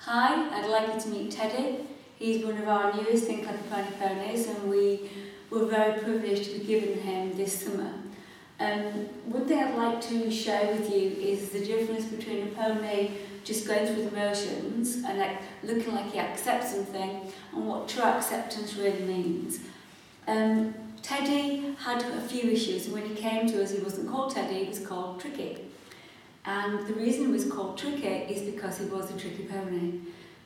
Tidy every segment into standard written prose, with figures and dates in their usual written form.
Hi, I'd like you to meet Teddy. He's one of our newest Think Like a Pony ponies, and we were very privileged to be given him this summer. One thing I'd like to share with you is the difference between a pony just going through the motions and looking like he accepts something and what true acceptance really means. Teddy had a few issues, and when he came to us he wasn't called Teddy, he was called Tricky. And the reason he was called Tricky is because he was a tricky pony.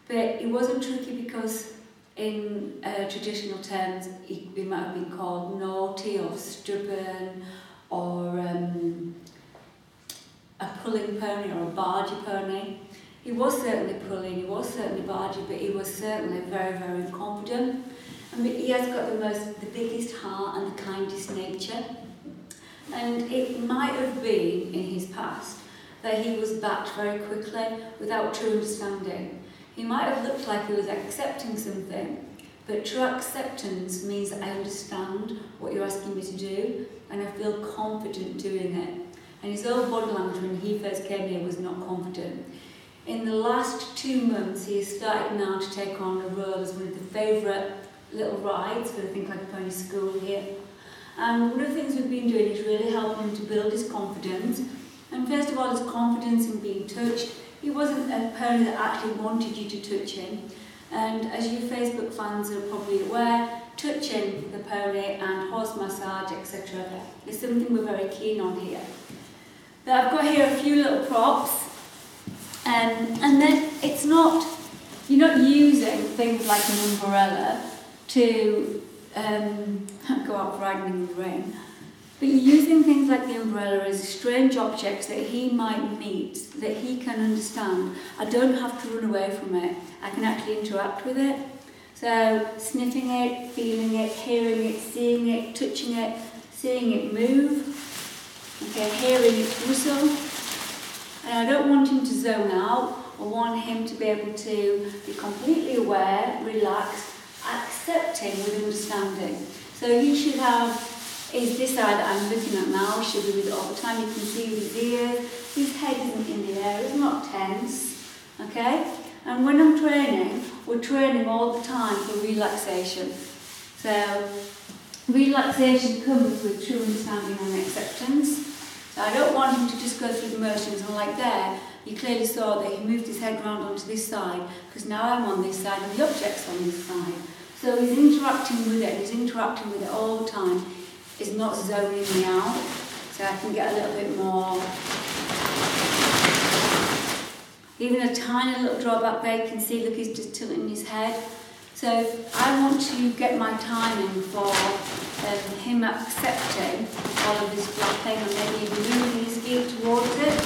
But he wasn't tricky because in traditional terms he might have been called naughty or stubborn or a pulling pony or a bargy pony. He was certainly pulling, he was certainly bargy, but he was certainly very, very confident. I mean, he has got the biggest heart and the kindest nature. And it might have been in his past that he was backed very quickly without true understanding. He might have looked like he was accepting something, but true acceptance means that I understand what you're asking me to do and I feel confident doing it. And his own body language when he first came here was not confident. In the last 2 months he has started now to take on a role as one of the favourite little rides for the Think Like a Pony school here. And one of the things we've been doing is really helping him to build his confidence. And first of all, his confidence in being touched. He wasn't a pony that actually wanted you to touch him. And as you Facebook fans are probably aware, touching the pony and horse massage, etc. is something we're very keen on here. But I've got here a few little props. And then it's not, you're not using things like an umbrella to go out riding in the rain. But you're using things like the umbrella as strange objects that he might meet, that he can understand. I don't have to run away from it. I can actually interact with it. So sniffing it, feeling it, hearing it, seeing it, touching it, seeing it move, okay, hearing it whistle. And I don't want him to zone out. I want him to be able to be completely aware, relaxed, accepting with understanding. So he should have is this eye that I'm looking at now, he should be with it all the time. You can see with his ears, his head isn't in the air, it's not tense, okay? And when I'm training, we're training all the time for relaxation. So, relaxation comes with true understanding and acceptance. So I don't want him to just go through the motions, and like there, you clearly saw that he moved his head round onto this side, because now I'm on this side and the object's on this side. So he's interacting with it, he's interacting with it all the time. Is not zoning me out, so I can get a little bit more. Even a tiny little drawback there, you can see, look, he's just tilting his head. So I want to get my timing for him accepting all of this flapping and maybe even moving his feet towards it.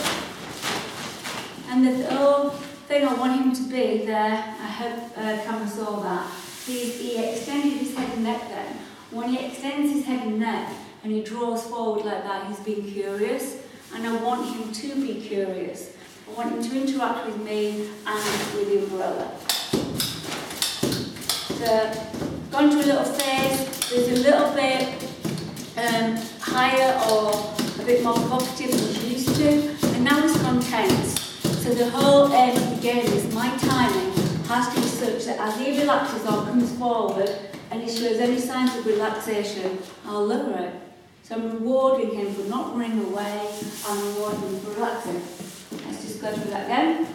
And the whole thing I want him to be there, I hope camera saw that, he extended his head and neck then. When he extends his head and neck and he draws forward like that, he's being curious, and I want him to be curious. I want him to interact with me and with the umbrella. So, gone to a little phase, there's a little bit higher or a bit more provocative than he's used to, and now it's gone tense. So the whole aim of the game is my timing has to be such that as he relaxes or comes forward, and he shows any signs of relaxation, I'll lower it. So I'm rewarding him for not running away, I'm rewarding him for relaxing. Let's just go through that again.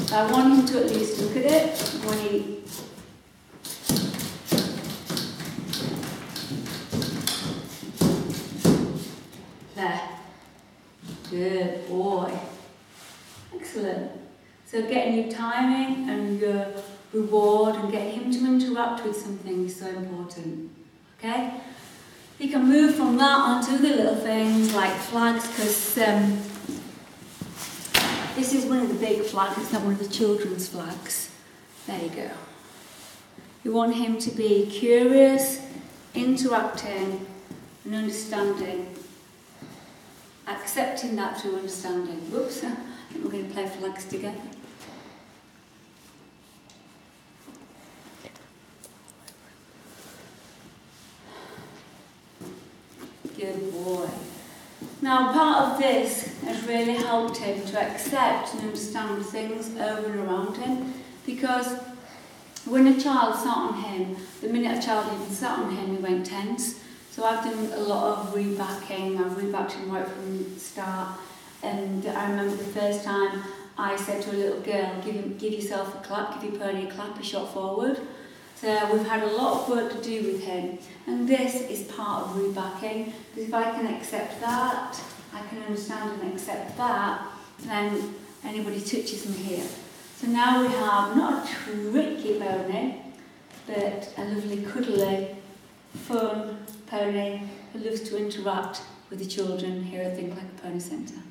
So I want him to at least look at it when he... There. Good boy. Excellent. So getting your timing and your reward and getting him to interact with something is so important, okay? You can move from that onto the little things like flags, because this is one of the big flags, it's not one of the children's flags. There you go. You want him to be curious, interacting and understanding, accepting that through understanding. Whoops, I think we're going to play flags together. Good boy. Now part of this is really helped him to accept and understand things over and around him, because when a child sat on him, the minute a child even sat on him, he went tense. So I've done a lot of rebacking. I've rebacked him right from the start. And I remember the first time I said to a little girl, give yourself a clap, give your pony a clap, he shot forward. So we've had a lot of work to do with him. And this is part of rebacking, because if I can accept that, I can understand and accept that, then anybody touches me here. So now we have not a tricky pony, but a lovely, cuddly, fun pony who loves to interact with the children here at Think Like a Pony Centre.